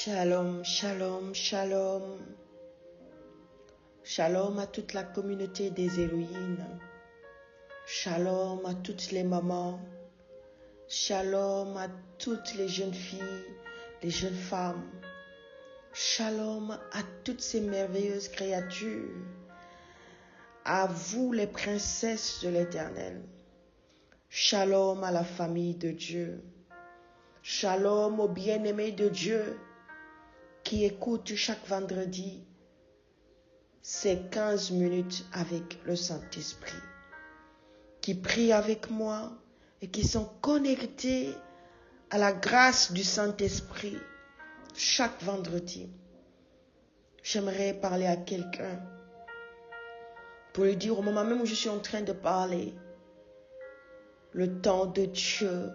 Shalom, shalom, shalom. Shalom à toute la communauté des héroïnes. Shalom à toutes les mamans. Shalom à toutes les jeunes filles, les jeunes femmes. Shalom à toutes ces merveilleuses créatures. À vous les princesses de l'Éternel. Shalom à la famille de Dieu. Shalom aux bien-aimés de Dieu qui écoutent chaque vendredi ces 15 minutes avec le Saint-Esprit, qui prient avec moi et qui sont connectés à la grâce du Saint-Esprit chaque vendredi. J'aimerais parler à quelqu'un pour lui dire au moment même où je suis en train de parler, le temps de Dieu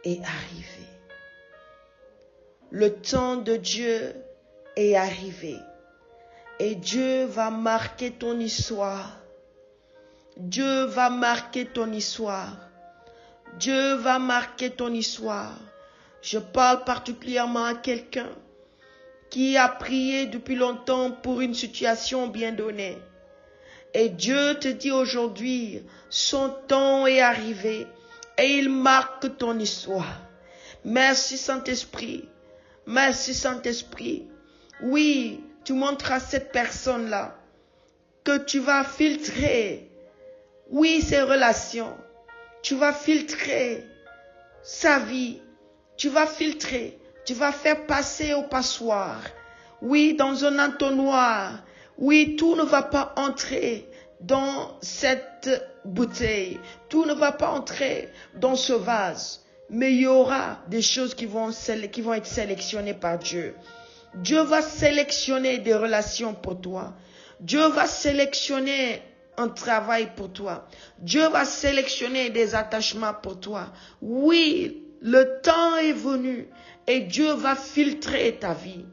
est arrivé. Le temps de Dieu est arrivé. Et Dieu va marquer ton histoire. Dieu va marquer ton histoire. Dieu va marquer ton histoire. Je parle particulièrement à quelqu'un qui a prié depuis longtemps pour une situation bien donnée. Et Dieu te dit aujourd'hui, son temps est arrivé et il marque ton histoire. Merci Saint-Esprit. Merci Saint-Esprit. Oui, tu montres à cette personne-là que tu vas filtrer, oui, ses relations. Tu vas filtrer sa vie. Tu vas filtrer. Tu vas faire passer au passoire. Oui, dans un entonnoir. Oui, tout ne va pas entrer dans cette bouteille. Tout ne va pas entrer dans ce vase. Mais il y aura des choses qui vont être sélectionnées par Dieu. Dieu va sélectionner des relations pour toi. Dieu va sélectionner un travail pour toi. Dieu va sélectionner des attachements pour toi. Oui, le temps est venu et Dieu va filtrer ta vie.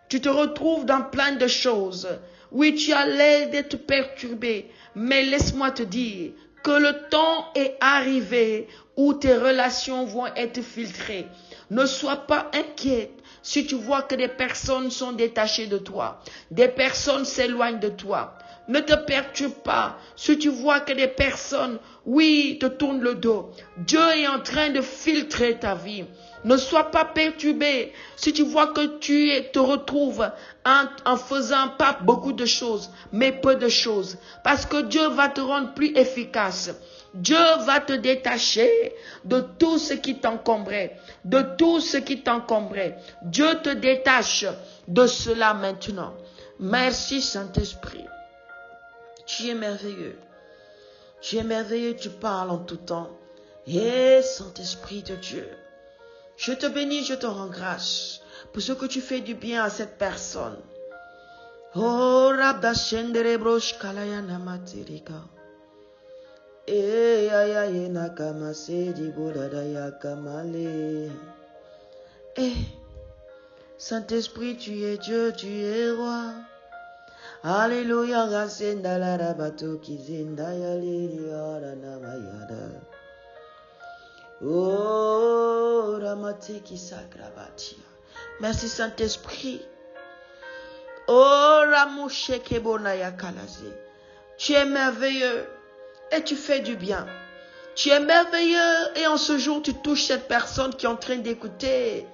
Tu te retrouves dans plein de choses. Oui, tu as l'air d'être perturbé, mais laisse-moi te dire que le temps est arrivé où tes relations vont être filtrées. Ne sois pas inquiète si tu vois que des personnes sont détachées de toi. Des personnes s'éloignent de toi. Ne te perturbe pas si tu vois que des personnes, oui, te tournent le dos. Dieu est en train de filtrer ta vie. Ne sois pas perturbé si tu vois que tu te retrouves en faisant pas beaucoup de choses, mais peu de choses. Parce que Dieu va te rendre plus efficace. Dieu va te détacher de tout ce qui t'encombrait. De tout ce qui t'encombrait. Dieu te détache de cela maintenant. Merci Saint-Esprit. Tu es merveilleux. Tu es merveilleux, tu parles en tout temps. Et Saint-Esprit de Dieu, je te bénis, je te rends grâce pour ce que tu fais du bien à cette personne. Oh, Rabda Shendere Brosh Kalayana Matirika. Eh, ayaye nakama sedi bodadaya kamale. Eh, Saint-Esprit, tu es Dieu, tu es roi. Alléluia, rasenda la rabato kizinda yali arana mayada. Oh, ramate ki sakrabatia. Merci Saint-Esprit. Oh, ramouche kebona ya kalaze. Tu es merveilleux et tu fais du bien. Tu es merveilleux et en ce jour tu touches cette personne qui est en train d'écouter.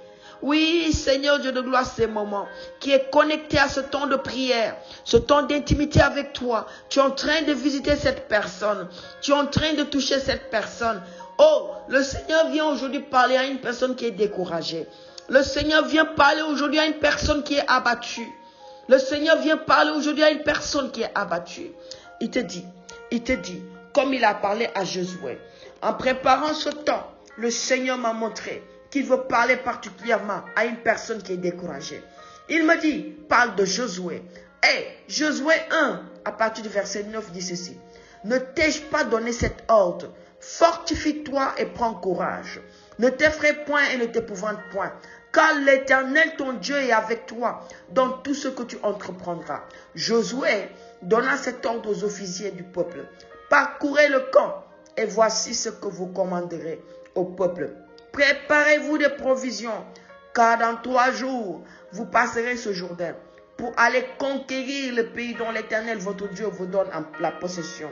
Oui, Seigneur Dieu de gloire, ces moments, qui est connecté à ce temps de prière, ce temps d'intimité avec toi. Tu es en train de visiter cette personne. Tu es en train de toucher cette personne. Oh, le Seigneur vient aujourd'hui parler à une personne qui est découragée. Le Seigneur vient parler aujourd'hui à une personne qui est abattue. Le Seigneur vient parler aujourd'hui à une personne qui est abattue. Il te dit, comme il a parlé à Josué, en préparant ce temps, le Seigneur m'a montré qu'il veut parler particulièrement à une personne qui est découragée. Il me dit, parle de Josué. Et Josué 1, à partir du verset 9, dit ceci. Ne t'ai-je pas donné cet ordre? Fortifie-toi et prends courage. Ne t'effraie point et ne t'épouvante point. Car l'Éternel, ton Dieu, est avec toi dans tout ce que tu entreprendras. Josué donna cet ordre aux officiers du peuple. Parcourez le camp et voici ce que vous commanderez au peuple. Préparez-vous des provisions, car dans 3 jours, vous passerez ce Jourdain pour aller conquérir le pays dont l'Éternel, votre Dieu, vous donne la possession.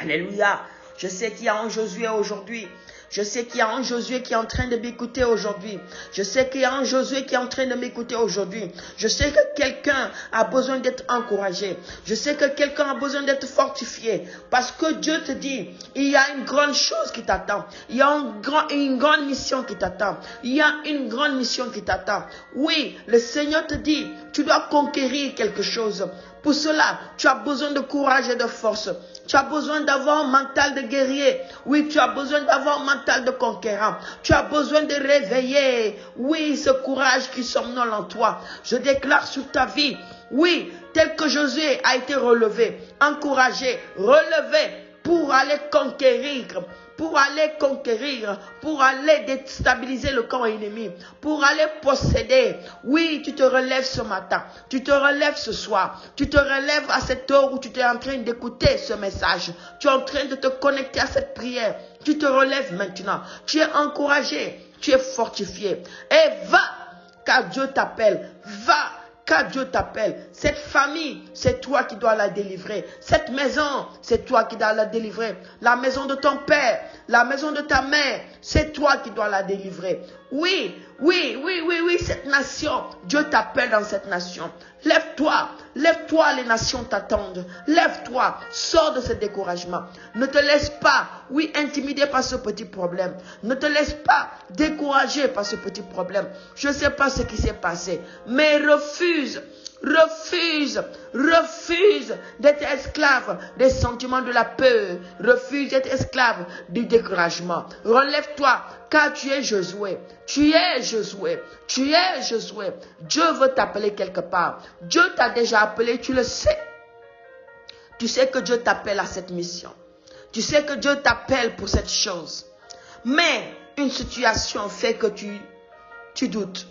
Alléluia. Je sais qu'il y a un Josué aujourd'hui. Je sais qu'il y a un Josué qui est en train de m'écouter aujourd'hui. Je sais qu'il y a un Josué qui est en train de m'écouter aujourd'hui. Je sais que quelqu'un a besoin d'être encouragé. Je sais que quelqu'un a besoin d'être fortifié. Parce que Dieu te dit, il y a une grande chose qui t'attend. Il y a une grande mission qui t'attend. Il y a une grande mission qui t'attend. Oui, le Seigneur te dit, tu dois conquérir quelque chose. Pour cela, tu as besoin de courage et de force. Tu as besoin d'avoir un mental de guerrier. Oui, tu as besoin d'avoir un mental de conquérant. Tu as besoin de réveiller, oui, ce courage qui somnole en toi. Je déclare sur ta vie, oui, tel que Josué a été relevé, encouragé, relevé pour aller conquérir. Pour aller déstabiliser le camp ennemi, pour aller posséder. Oui, tu te relèves ce matin, tu te relèves ce soir, tu te relèves à cette heure où tu es en train d'écouter ce message, tu es en train de te connecter à cette prière, tu te relèves maintenant, tu es encouragé, tu es fortifié, et va, car Dieu t'appelle, va. Car Dieu t'appelle. Cette famille, c'est toi qui dois la délivrer. Cette maison, c'est toi qui dois la délivrer. La maison de ton père, la maison de ta mère, c'est toi qui dois la délivrer. Oui, cette nation, Dieu t'appelle dans cette nation. Lève-toi, les nations t'attendent. Lève-toi, sors de ce découragement. Ne te laisse pas, intimider par ce petit problème. Ne te laisse pas décourager par ce petit problème. Je ne sais pas ce qui s'est passé, mais refuse d'être esclave des sentiments de la peur. Refuse d'être esclave du découragement. Relève-toi, car tu es Josué. Tu es Josué. Dieu veut t'appeler quelque part. Dieu t'a déjà appelé, tu le sais. Tu sais que Dieu t'appelle à cette mission. Tu sais que Dieu t'appelle pour cette chose. Mais une situation fait que tu doutes.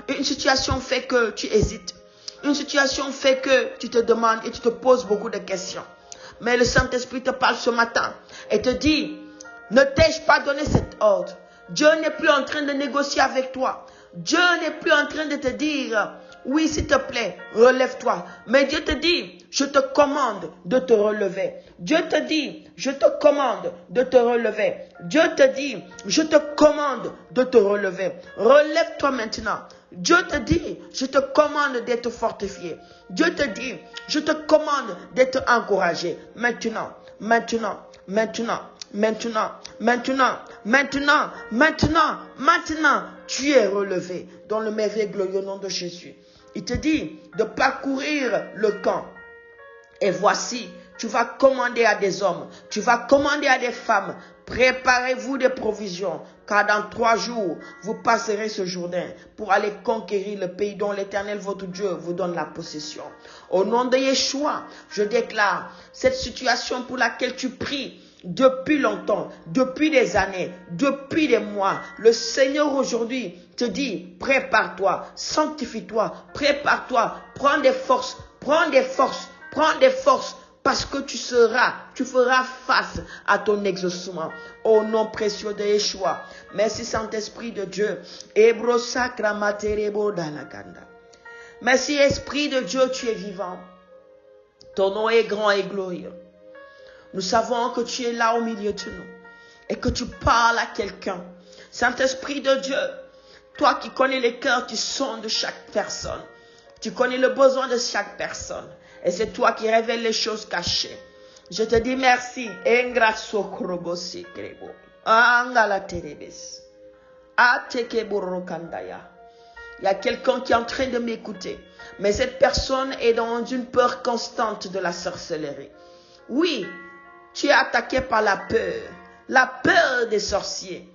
Une situation fait que tu hésites. Une situation fait que tu te demandes et tu te poses beaucoup de questions. Mais le Saint-Esprit te parle ce matin et te dit, ne t'ai-je pas donné cet ordre? Dieu n'est plus en train de négocier avec toi. Dieu n'est plus en train de te dire, oui, s'il te plaît, relève-toi. Mais Dieu te dit, je te commande de te relever. Dieu te dit, je te commande de te relever. Dieu te dit, je te commande de te relever. Relève-toi maintenant. Dieu te dit, je te commande d'être fortifié. Dieu te dit, je te commande d'être encouragé. Maintenant, tu es relevé dans le merveilleux glorieux nom de Jésus. Il te dit de parcourir le camp. Et voici, tu vas commander à des hommes, tu vas commander à des femmes, préparez-vous des provisions, car dans 3 jours, vous passerez ce Jourdain pour aller conquérir le pays dont l'Éternel, votre Dieu, vous donne la possession. Au nom de Yeshua, je déclare cette situation pour laquelle tu pries depuis longtemps, depuis des années, depuis des mois. Le Seigneur aujourd'hui te dit, prépare-toi, sanctifie-toi, prépare-toi, prends des forces, parce que tu feras face à ton exaucement. Au nom précieux de Yeshua. Merci Saint-Esprit de Dieu. Merci Esprit de Dieu, tu es vivant. Ton nom est grand et glorieux. Nous savons que tu es là au milieu de nous et que tu parles à quelqu'un. Saint-Esprit de Dieu, toi qui connais les cœurs, tu sondes de chaque personne. Tu connais le besoin de chaque personne. Et c'est toi qui révèles les choses cachées. Je te dis merci. Il y a quelqu'un qui est en train de m'écouter. Mais cette personne est dans une peur constante de la sorcellerie. Oui, tu es attaqué par la peur des sorciers.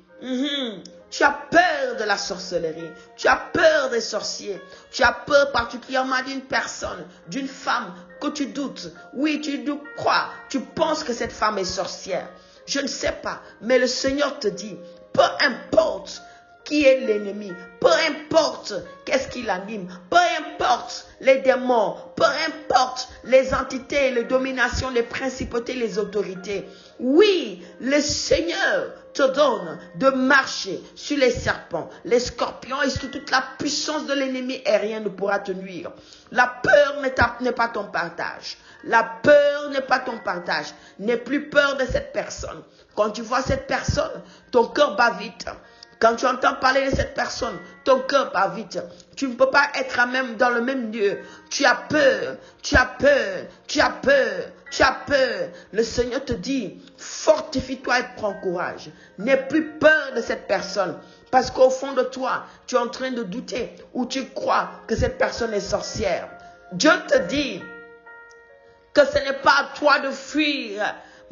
Tu as peur de la sorcellerie. Tu as peur des sorciers. Tu as peur particulièrement d'une personne, d'une femme que tu doutes. Oui, tu crois. Tu penses que cette femme est sorcière. Je ne sais pas. Mais le Seigneur te dit, peu importe qui est l'ennemi, peu importe qu'est-ce qui l'anime, peu importe les démons, peu importe les entités, les dominations, les principautés, les autorités. Oui, le Seigneur te donne de marcher sur les serpents, les scorpions et sur toute la puissance de l'ennemi et rien ne pourra te nuire. La peur n'est pas ton partage. La peur n'est pas ton partage. N'aie plus peur de cette personne. Quand tu vois cette personne, ton cœur bat vite. Quand tu entends parler de cette personne, ton cœur bat vite. Tu ne peux pas être dans le même lieu. Tu as peur, tu as peur, tu as peur, tu as peur. Le Seigneur te dit, fortifie-toi et prends courage. N'aie plus peur de cette personne. Parce qu'au fond de toi, tu es en train de douter ou tu crois que cette personne est sorcière. Dieu te dit que ce n'est pas à toi de fuir.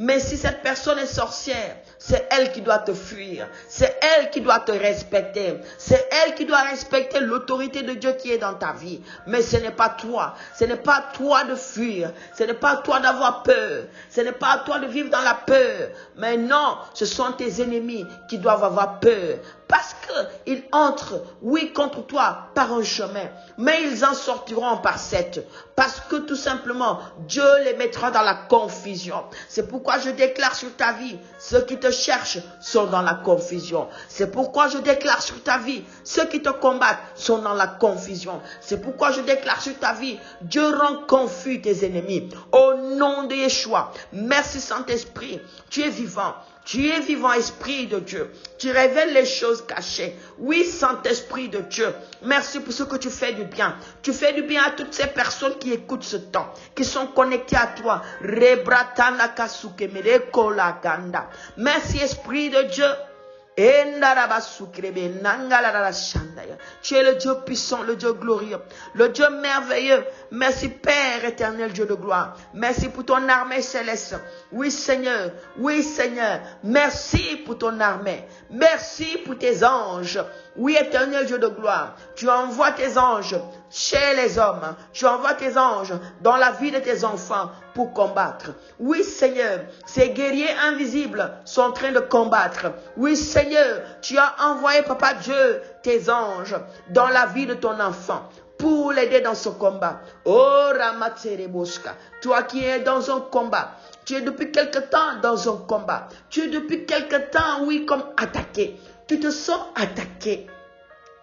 Mais si cette personne est sorcière, c'est elle qui doit te fuir. C'est elle qui doit te respecter. C'est elle qui doit respecter l'autorité de Dieu qui est dans ta vie. Mais ce n'est pas toi. Ce n'est pas à toi de fuir. Ce n'est pas à toi d'avoir peur. Ce n'est pas à toi de vivre dans la peur. Mais non, ce sont tes ennemis qui doivent avoir peur. Parce qu'ils entrent, oui, contre toi par un chemin. Mais ils en sortiront par 7. Parce que tout simplement, Dieu les mettra dans la confusion. C'est pourquoi je déclare sur ta vie, ceux qui te cherchent sont dans la confusion. C'est pourquoi je déclare sur ta vie, ceux qui te combattent sont dans la confusion. C'est pourquoi je déclare sur ta vie, Dieu rend confus tes ennemis. Au nom de Yeshua, merci Saint-Esprit, tu es vivant. Tu es vivant, Esprit de Dieu. Tu révèles les choses cachées. Oui, Saint-Esprit de Dieu. Merci pour ce que tu fais du bien. Tu fais du bien à toutes ces personnes qui écoutent ce temps, qui sont connectées à toi. Merci, Esprit de Dieu. Tu es le Dieu puissant, le Dieu glorieux, le Dieu merveilleux. Merci Père éternel, Dieu de gloire. Merci pour ton armée céleste. Oui Seigneur, oui Seigneur. Merci pour ton armée. Merci pour tes anges. Oui éternel Dieu de gloire. Tu envoies tes anges chez les hommes. Tu envoies tes anges dans la vie de tes enfants pour combattre. Oui Seigneur, ces guerriers invisibles sont en train de combattre. Oui Seigneur, tu as envoyé Papa Dieu tes anges dans la vie de ton enfant pour l'aider dans ce combat. Oh Ramatsereboska, toi qui es dans un combat, tu es depuis quelque temps dans un combat. Tu es depuis quelque temps, oui, comme attaqué. Tu te sens attaqué.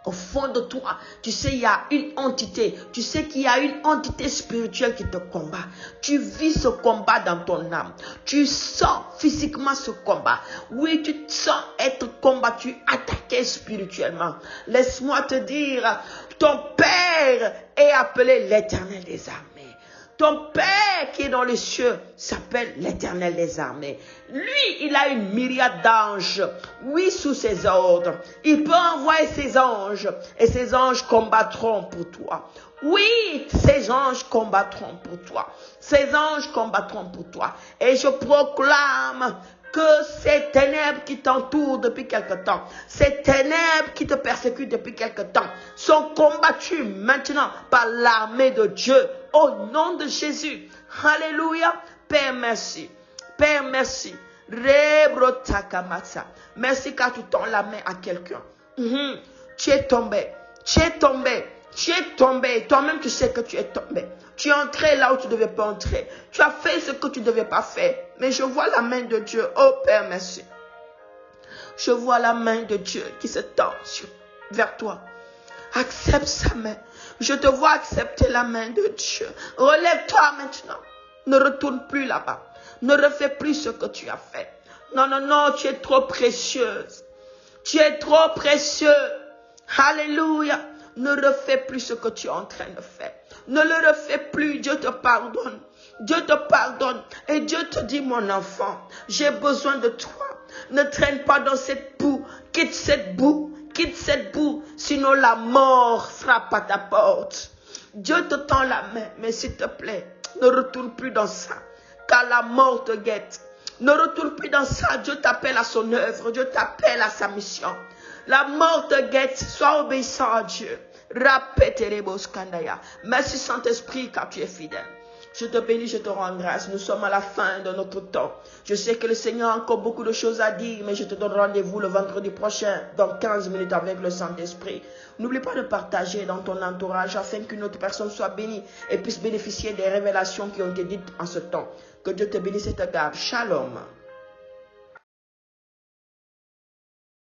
Au fond de toi, tu sais, il y a une entité. Tu sais qu'il y a une entité spirituelle qui te combat. Tu vis ce combat dans ton âme. Tu sens physiquement ce combat. Oui, tu te sens être combattu, attaqué spirituellement. Laisse-moi te dire, ton Père est appelé l'Éternel des armées. Ton Père qui est dans les cieux s'appelle l'Éternel des armées. Lui, il a une myriade d'anges. Oui, sous ses ordres. Il peut envoyer ses anges. Et ces anges combattront pour toi. Oui, ces anges combattront pour toi. Ces anges combattront pour toi. Et je proclame que ces ténèbres qui t'entourent depuis quelque temps, ces ténèbres qui te persécutent depuis quelque temps, sont combattues maintenant par l'armée de Dieu au nom de Jésus. Alléluia. Père, merci. Père, merci. Merci car tu tends la main à quelqu'un. Tu es tombé. Tu es tombé. Tu es tombé. Toi-même, tu sais que tu es tombé. Tu es entré là où tu ne devais pas entrer. Tu as fait ce que tu ne devais pas faire. Mais je vois la main de Dieu. Oh Père, merci. Je vois la main de Dieu qui se tend vers toi. Accepte sa main. Je te vois accepter la main de Dieu. Relève-toi maintenant. Ne retourne plus là-bas. Ne refais plus ce que tu as fait. Non, non, non, tu es trop précieuse. Tu es trop précieux. Alléluia. Ne refais plus ce que tu es en train de faire. Ne le refais plus. Dieu te pardonne. Dieu te pardonne. Et Dieu te dit, mon enfant, j'ai besoin de toi. Ne traîne pas dans cette boue. Quitte cette boue. Quitte cette boue. Sinon la mort frappe à ta porte. Dieu te tend la main. Mais s'il te plaît, ne retourne plus dans ça. Car la mort te guette. Ne retourne plus dans ça. Dieu t'appelle à son œuvre. Dieu t'appelle à sa mission. La mort te guette. Sois obéissant à Dieu. Merci Saint-Esprit car tu es fidèle. Je te bénis, je te rends grâce. Nous sommes à la fin de notre temps. Je sais que le Seigneur a encore beaucoup de choses à dire, mais je te donne rendez-vous le vendredi prochain, dans 15 minutes avec le Saint-Esprit. N'oublie pas de partager dans ton entourage afin qu'une autre personne soit bénie et puisse bénéficier des révélations qui ont été dites en ce temps. Que Dieu te bénisse et te garde. Shalom.